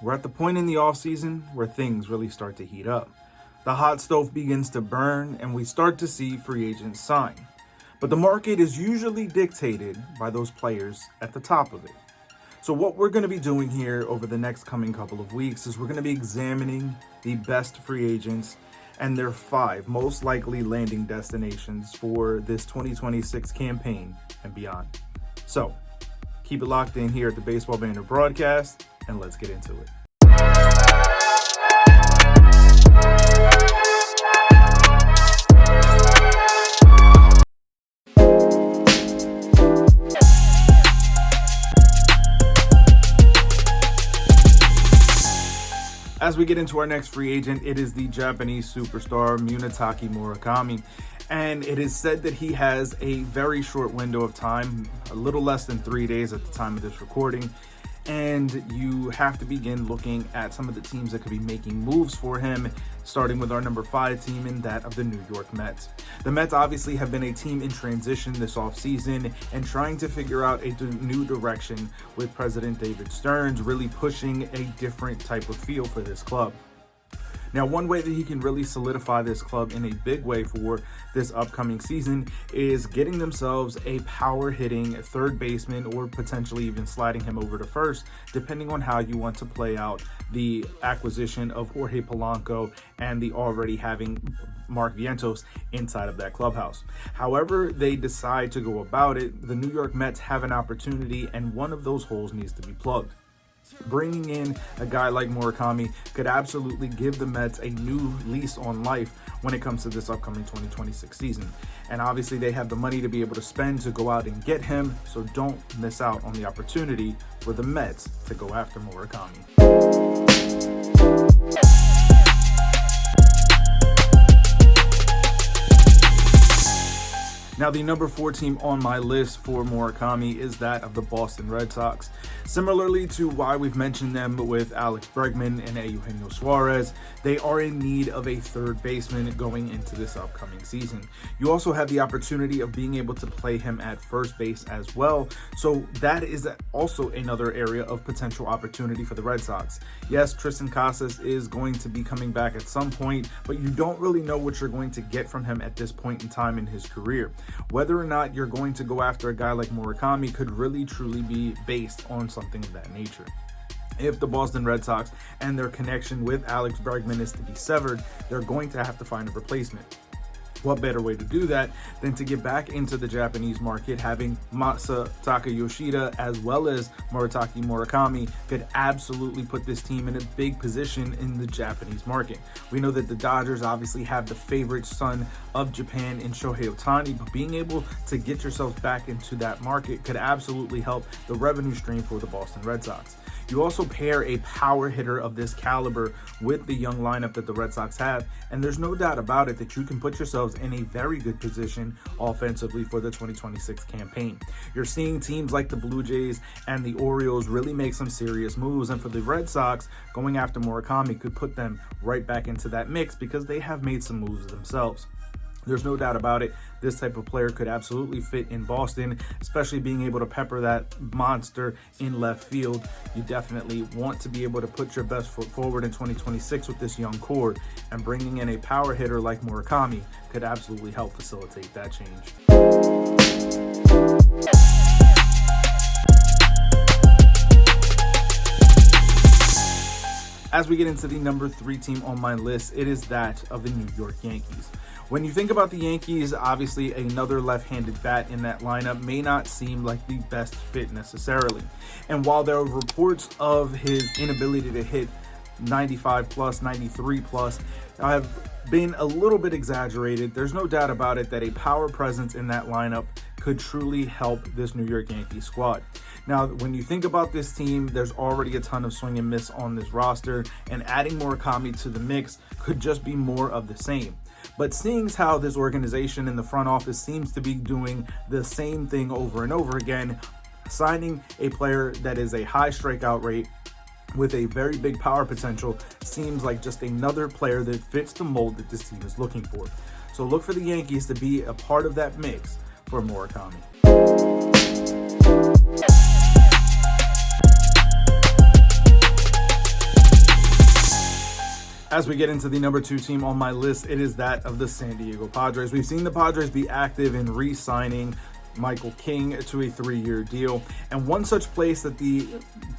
We're at the point in the offseason where things really start to heat up. The hot stove begins to burn and we start to see free agents sign. But the market is usually dictated by those players at the top of it. So what we're going to be doing here over the next coming couple of weeks is we're going to be examining the best free agents and their 5 most likely landing destinations for this 2026 campaign and beyond. So keep it locked in here at the Baseball Banter Broadcast and let's get into it. As we get into our next free agent, it is the Japanese superstar Munetaka Murakami. And it is said that he has a very short window of time, a little less than 3 days at the time of this recording. And you have to begin looking at some of the teams that could be making moves for him, starting with our number 5 team and that of the New York Mets. The Mets obviously have been a team in transition this offseason and trying to figure out a new direction, with President David Stearns really pushing a different type of feel for this club. Now, one way that he can really solidify this club in a big way for this upcoming season is getting themselves a power-hitting third baseman, or potentially even sliding him over to first, depending on how you want to play out the acquisition of Jorge Polanco and the already having Mark Vientos inside of that clubhouse. However they decide to go about it, the New York Mets have an opportunity, and one of those holes needs to be plugged. Bringing in a guy like Murakami could absolutely give the Mets a new lease on life when it comes to this upcoming 2026 season. And obviously they have the money to be able to spend to go out and get him, so don't miss out on the opportunity for the Mets to go after Murakami. Now, the number 4 team on my list for Murakami is that of the Boston Red Sox. Similarly to why we've mentioned them with Alex Bregman and Eugenio Suarez, they are in need of a third baseman going into this upcoming season. You also have the opportunity of being able to play him at first base as well. So that is also another area of potential opportunity for the Red Sox. Yes, Tristan Casas is going to be coming back at some point, but you don't really know what you're going to get from him at this point in time in his career. Whether or not you're going to go after a guy like Murakami could really truly be based on something of that nature. If the Boston Red Sox and their connection with Alex Bregman is to be severed, they're going to have to find a replacement. What better way to do that than to get back into the Japanese market? Having Masataka Yoshida as well as Murotaki Murakami could absolutely put this team in a big position in the Japanese market. We know that the Dodgers obviously have the favorite son of Japan in Shohei Ohtani, but being able to get yourselves back into that market could absolutely help the revenue stream for the Boston Red Sox. You also pair a power hitter of this caliber with the young lineup that the Red Sox have, and there's no doubt about it that you can put yourselves in a very good position offensively for the 2026 campaign. You're seeing teams like the Blue Jays and the Orioles really make some serious moves, and for the Red Sox, going after Murakami could put them right back into that mix because they have made some moves themselves. There's no doubt about it, this type of player could absolutely fit in Boston, especially being able to pepper that monster in left field. You definitely want to be able to put your best foot forward in 2026 with this young core, and bringing in a power hitter like Murakami could absolutely help facilitate that change. As we get into the number 3 team on my list, it is that of the New York Yankees. When you think about the Yankees, obviously another left-handed bat in that lineup may not seem like the best fit necessarily. And while there are reports of his inability to hit 95 plus, 93 plus, have been a little bit exaggerated, there's no doubt about it that a power presence in that lineup could truly help this New York Yankees squad. Now, when you think about this team, there's already a ton of swing and miss on this roster, and adding Murakami to the mix could just be more of the same. But seeing as how this organization in the front office seems to be doing the same thing over and over again, signing a player that is a high strikeout rate with a very big power potential seems like just another player that fits the mold that this team is looking for. So look for the Yankees to be a part of that mix for Murakami. As we get into the number 2 team on my list, it is that of the San Diego Padres. We've seen the Padres be active in re-signing Michael King to a 3-year deal. And one such place that the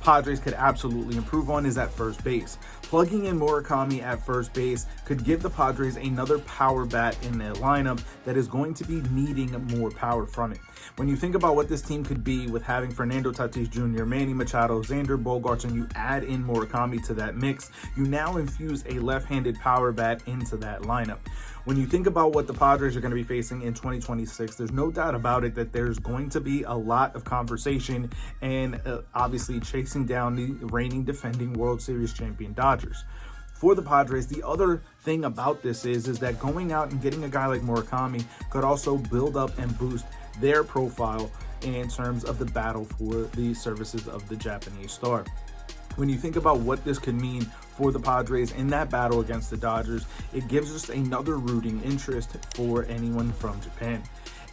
Padres could absolutely improve on is at first base. Plugging in Murakami at first base could give the Padres another power bat in their lineup that is going to be needing more power from it. When you think about what this team could be with having Fernando Tatis Jr., Manny Machado, Xander Bogaerts, and you add in Murakami to that mix, you now infuse a left-handed power bat into that lineup. When you think about what the Padres are going to be facing in 2026, there's no doubt about it that there's going to be a lot of conversation and obviously chasing down the reigning defending World Series champion Dodgers. For the Padres, the other thing about this is that going out and getting a guy like Murakami could also build up and boost their profile in terms of the battle for the services of the Japanese star. When you think about what this could mean for the Padres in that battle against the Dodgers, it gives us another rooting interest for anyone from Japan.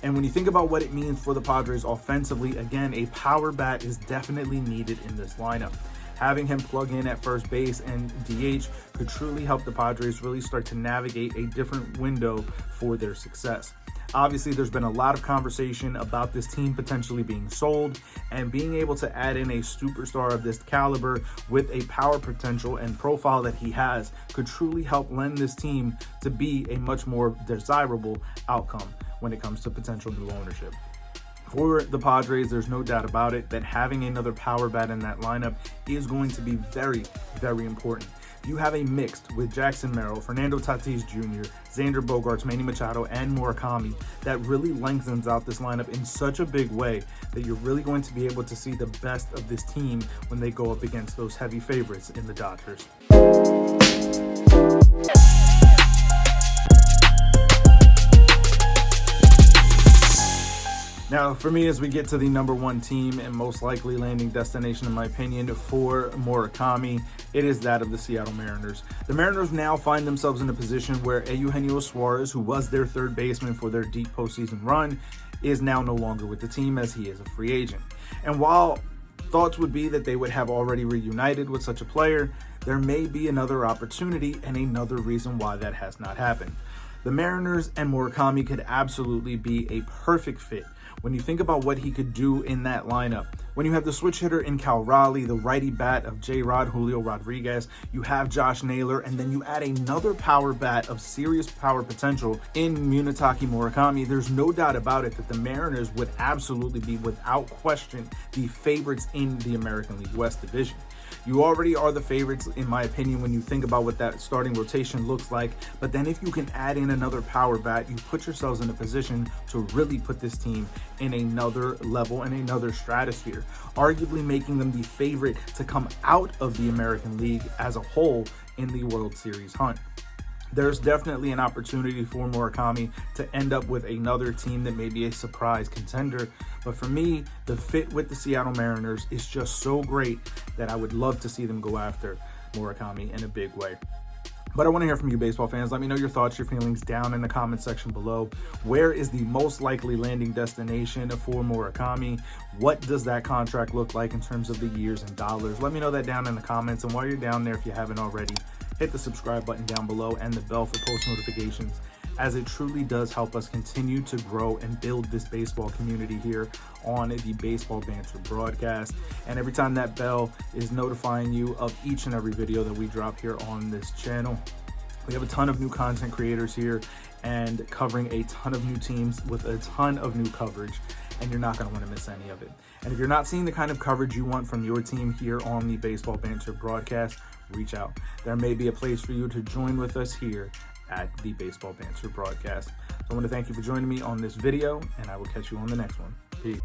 And when you think about what it means for the Padres offensively, again, a power bat is definitely needed in this lineup. Having him plug in at first base and DH could truly help the Padres really start to navigate a different window for their success. Obviously, there's been a lot of conversation about this team potentially being sold, and being able to add in a superstar of this caliber with a power potential and profile that he has could truly help lend this team to be a much more desirable outcome when it comes to potential new ownership. For the Padres, there's no doubt about it that having another power bat in that lineup is going to be very, very important. You have a mixed with Jackson Merrill, Fernando Tatis Jr., Xander Bogaerts, Manny Machado, and Murakami that really lengthens out this lineup in such a big way that you're really going to be able to see the best of this team when they go up against those heavy favorites in the Dodgers. Now, for me, as we get to the number 1 team and most likely landing destination, in my opinion, for Murakami, it is that of the Seattle Mariners. The Mariners now find themselves in a position where Eugenio Suarez, who was their third baseman for their deep postseason run, is now no longer with the team as he is a free agent. And while thoughts would be that they would have already reunited with such a player, there may be another opportunity and another reason why that has not happened. The Mariners and Murakami could absolutely be a perfect fit when you think about what he could do in that lineup. When you have the switch hitter in Cal Raleigh, the righty bat of J-Rod, Julio Rodriguez, you have Josh Naylor, and then you add another power bat of serious power potential in Munetaka Murakami, there's no doubt about it that the Mariners would absolutely be, without question, the favorites in the American League West division. You already are the favorites, in my opinion, when you think about what that starting rotation looks like. But then if you can add in another power bat, you put yourselves in a position to really put this team in another level and another stratosphere, arguably making them the favorite to come out of the American League as a whole in the World Series hunt. There's definitely an opportunity for Murakami to end up with another team that may be a surprise contender. But for me, the fit with the Seattle Mariners is just so great that I would love to see them go after Murakami in a big way. But I want to hear from you, baseball fans. Let me know your thoughts, your feelings down in the comment section below. Where is the most likely landing destination for Murakami? What does that contract look like in terms of the years and dollars? Let me know that down in the comments. And while you're down there, if you haven't already, hit the subscribe button down below and the bell for post notifications, as it truly does help us continue to grow and build this baseball community here on the Baseball Banter Broadcast. And every time that bell is notifying you of each and every video that we drop here on this channel. We have a ton of new content creators here and covering a ton of new teams with a ton of new coverage, and you're not going to want to miss any of it. And if you're not seeing the kind of coverage you want from your team here on the Baseball Banter Broadcast, reach out. There may be a place for you to join with us here at the Baseball Banter Broadcast. So I want to thank you for joining me on this video, and I will catch you on the next one. Peace.